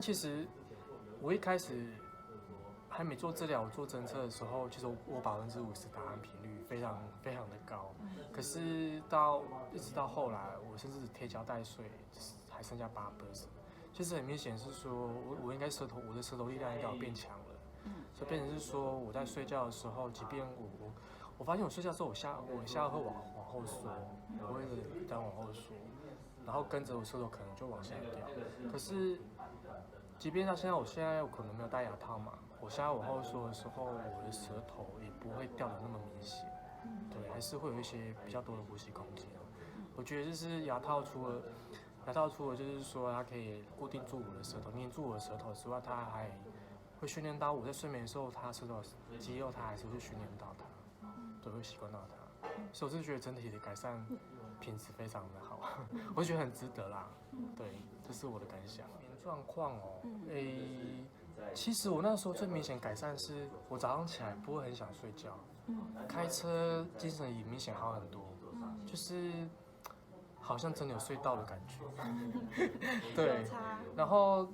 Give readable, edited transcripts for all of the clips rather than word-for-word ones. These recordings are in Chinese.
其实我一开始还没做治疗，我做侦测的时候，其实我50%打鼾频率非常非常的高。可是一直到后来，我甚至贴胶带睡，还剩下8%。其实很明显是说我应该我的舌头力量应该有变强了。所以变成是说我在睡觉的时候，即便我发现我睡觉的时候，我下颚会往后缩，我会这样往后缩，然后跟着我舌头可能就往下掉。可是即便到现在，我现在可能没有戴牙套嘛，我现在往后缩的时候，我的舌头也不会掉的那么明显，对，还是会有一些比较多的呼吸空间。我觉得就是牙套除了就是说它可以固定住我的舌头，黏住我的舌头之外，它还会训练到我在睡眠的时候，它舌头肌肉它还是会训练到它，对，会习惯到它。所以我是觉得整体的改善品质非常的好，我觉得很值得啦。对，这是我的感想。状况哦，其实我那时候最明显改善是我早上起来不会很想睡觉，开车精神也明显好很多，就是好像真的有睡到的感觉。对，然后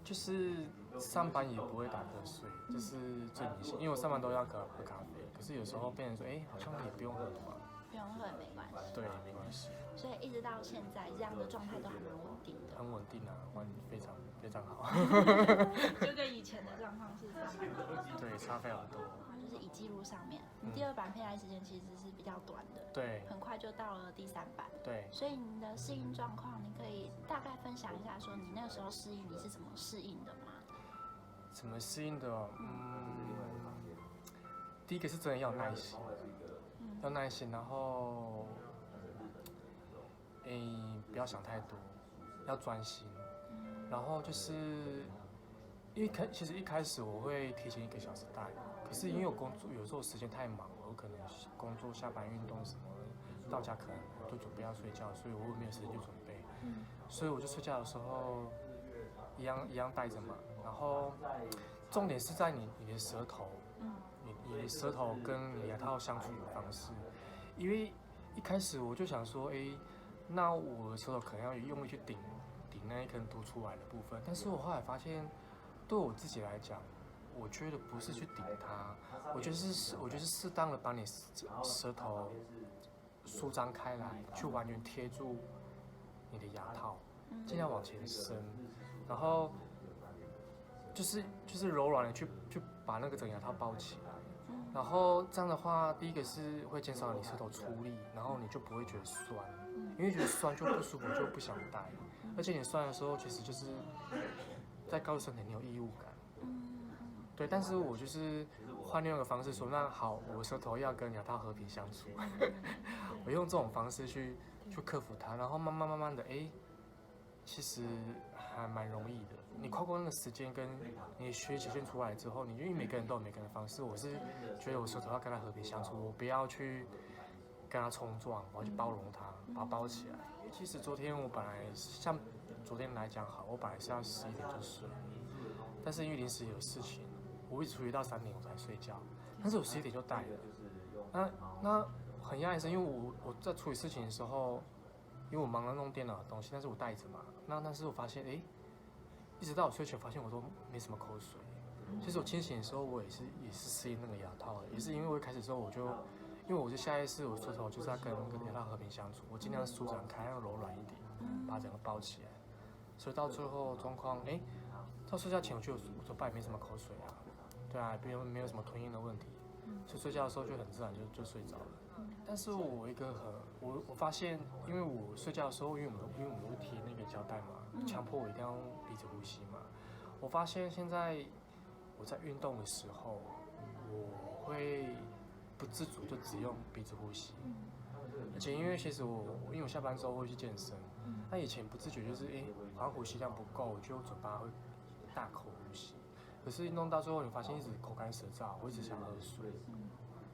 就是上班也不会打瞌睡，这是最明显，因为我上班都要喝咖啡，可是有时候变成说，好像也不用喝了嘛。不用喝也没关系。对，没关系。所以一直到现在，这样的状态都还蛮稳定的。很稳定啊，非常非常好。就跟以前的状况是差蛮多。对，差非常多。就是以记录上面，你第2版配来时间其实是比较短的。对。很快就到了第3版。对。所以你的适应状况，你可以大概分享一下，说你那个时候适应你是怎么适应的吗？怎么适应的哦？第一个是真的要有耐心，要耐心，然后，不要想太多，要专心，然后就是，其实一开始我会提前1个小时带，可是因为我工作有时候时间太忙，我可能工作、下班、运动什么的，到家可能都准备要睡觉，所以我没有时间去准备，所以我就睡觉的时候一样带着嘛，然后重点是在你的舌头，你的舌头跟你牙套相处的方式，因为一开始我就想说，那我的舌头可能要用力去顶那一根凸出来的部分，但是我后来发现，对我自己来讲，我觉得不是去顶它，我觉得是适当的把你舌头舒张开来，去完全贴住你的牙套，尽量往前伸，然后就是柔软的去把那个整个牙套包起来。然后这样的话，第一个是会减少你舌头出力，然后你就不会觉得酸，因为觉得酸就不舒服，就不想戴。而且你酸的时候，其实就是在告诉身体你有异物感。对，但是我就是换另外一个方式说，那好，我舌头要跟牙套和平相处，我用这种方式去克服它，然后慢慢的，其实还蛮容易的。你跨过那个时间，跟你学习现出来之后，因为每个人都有每个人的方式，我是觉得我舌头要跟他和平相处，我不要去跟他冲撞，我要去包容他，把他包起来。其实昨天我本来像昨天来讲好，我本来是要11点就睡，但是因为临时有事情，我一直处理到3点我才睡觉，但是我11点就带了。那很压抑是因为我在处理事情的时候。因为我忙着弄电脑的东西，但是我带着嘛。但是我发现，一直到我睡前，发现我都没什么口水。其实我清醒的时候，我也是适应那个牙套的，也是因为我一开始的时候因为我是下意识，我舌头就是要跟牙套和平相处，我尽量舒展开，要柔软一点，把整个包起来。所以到最后状况，到睡觉前我嘴巴也没什么口水啊，对啊，没有什么吞咽的问题，所以睡觉的时候就很自然就睡着了。但是我发现，因为我睡觉的时候，因为我们会贴那个胶带嘛，强迫我一定要鼻子呼吸嘛。我发现现在我在运动的时候，我会不自主就只用鼻子呼吸，而且因为其实因为我下班之后会去健身，那以前不自觉就是好像呼吸量不够，我就嘴巴会大口呼吸。可是运动到最后，你发现一直口干舌燥，我一直想喝水，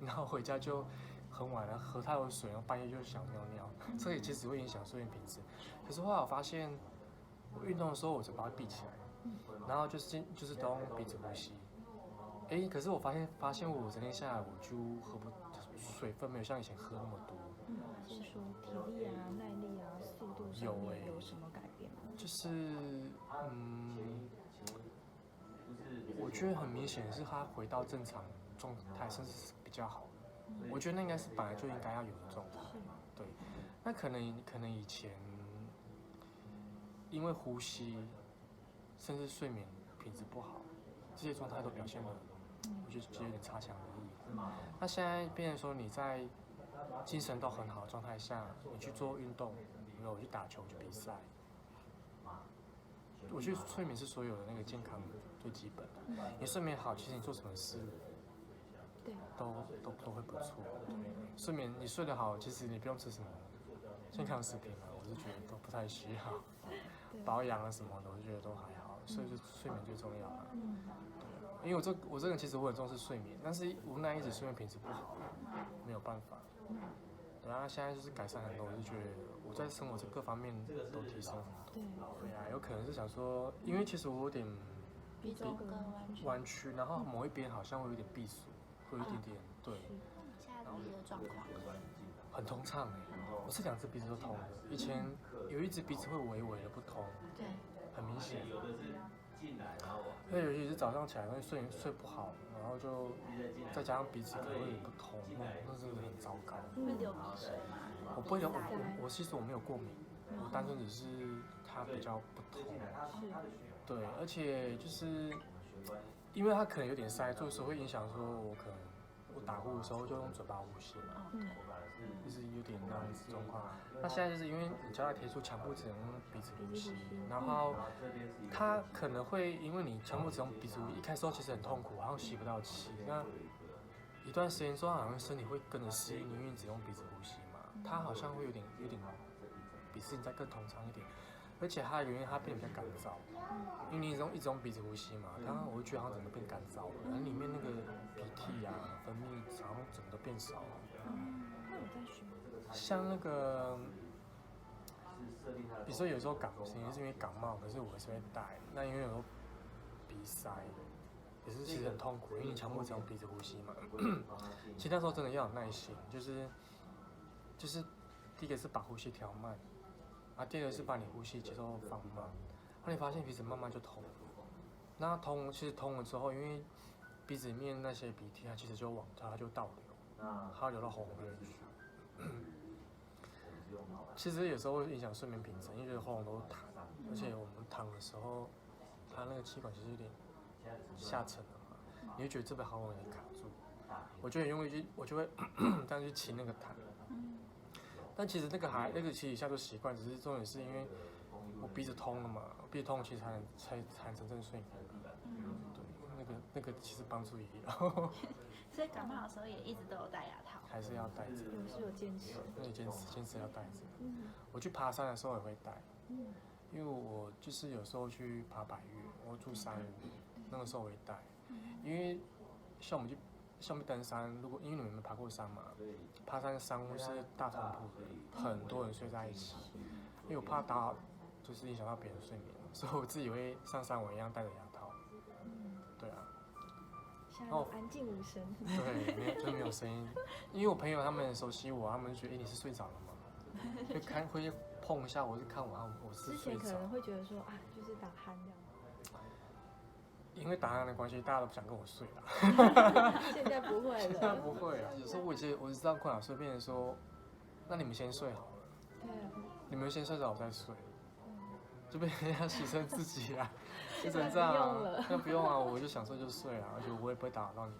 然后回家就很晚了，喝太多水，然后半夜就想尿尿，这也其实会影响睡眠品质。可是后来我发现，我运动的时候我嘴巴会闭起来，然后就是都用鼻子呼吸。可是我发现我整天下来我就水分没有像以前喝那么多。是说体力啊、耐力啊、速度度上面有什么改变吗？就是我觉得很明显是他回到正常状态，甚至是比较好的。我觉得那应该是本来就应该要有的状态。对，那可能以前因为呼吸，甚至睡眠品质不好，这些状态都表现的，我觉得有点差强人意。那现在变成说你在精神都很好的状态下，你去做运动，我去打球去比赛，我觉得睡眠是所有的那个健康最基本的。你睡眠好，其实你做什么事都会不错。睡眠你睡得好，其实你不用吃什么健康食品啊，我是觉得都不太需要。保养啊什么的，我就觉得都还好，所以就睡眠最重要了。因为我这个人其实我很重视睡眠，但是无奈一直睡眠品质不好，没有办法。然后现在就是改善很多，我就觉得我在生活这各方面都提升很多。对啊，有可能是想说，因为其实我有点鼻中隔弯曲，然后某一边好像会有点闭锁，会有一点点对。现在鼻子的状况很通畅我是2只鼻子都通的，以前有一只鼻子会微微的不通，对，很明显。因为尤其是早上起来会睡不好，然后就再加上鼻子可能会不通，那真的很糟糕。会流鼻水吗？我不会流，我其实我没有过敏，我单纯只是它比较不通。对，而且就是因为它可能有点塞住的时候，会影响说我可能我打呼的时候就用嘴巴呼吸嘛，就是有点那样子状况。那现在就是因为你胶带贴出，强迫只能用鼻子呼吸，然后它可能会因为你强迫只用鼻子呼吸，一开始其实很痛苦，好像吸不到气。那一段时间之后，好像身体会跟着适应，因为你只用鼻子呼吸嘛，它好像会有点比之前再更通畅一点。而且它的原因，它变得比较干燥，因为你一直用鼻子呼吸嘛，它我会觉得好像整个变干燥了，然后里面那个鼻涕啊、分泌好像整个都变少了。那有在学？像那个，比如说有时候是因为感冒，可是我还是会戴。那因为有时候鼻塞，也是其实很痛苦，因为你强迫只用鼻子呼吸嘛。其实那时候真的要有耐心，就是第一个是把呼吸调慢。第二个是把你呼吸节奏放慢，你发现鼻子慢慢就通了。那其实通了之后，因为鼻子里面那些鼻涕，它其实它就倒流，它流到喉咙里面去。其实有时候会影响睡眠品质，因为觉得喉咙都躺，而且我们躺的时候，它那个气管其实有点下沉了嘛，你会觉得这边喉咙有点卡住。我就会这样去亲那个痰。但其实那个其实一下就习惯，只是重点是因为我鼻子通了嘛，鼻子通其实才真正睡眠。对，那个其实帮助也有。所以感冒的时候也一直都有戴牙套。还是要戴着。有坚持。那你坚持要戴着。我去爬山的时候也会戴。因为我就是有时候去爬百岳，我住山屋，那个时候我会戴。因为像我们登山，因为你们没爬过山嘛，爬山的山屋是大通铺的，很多人睡在一起。因为我怕就是影响到别人睡眠，所以我自己会像山我一样戴着牙套。对啊。现在安静无声。对，就没有声音。因为我朋友他们熟悉我，他们就觉得你是睡着了吗？会碰一下我，就看我是睡着。之前可能会觉得说就是打鼾这样。因为打鼾的关系，大家都不想跟我睡了。现在不会了。现在不会了。有时候我是这样困扰，所以变成说，那你们先睡好了。对。你们先睡着，我再睡。就变成要牺牲自己啊，就成这样啊。那不用啊，我就想睡就睡啊，而且我也不会打扰到你。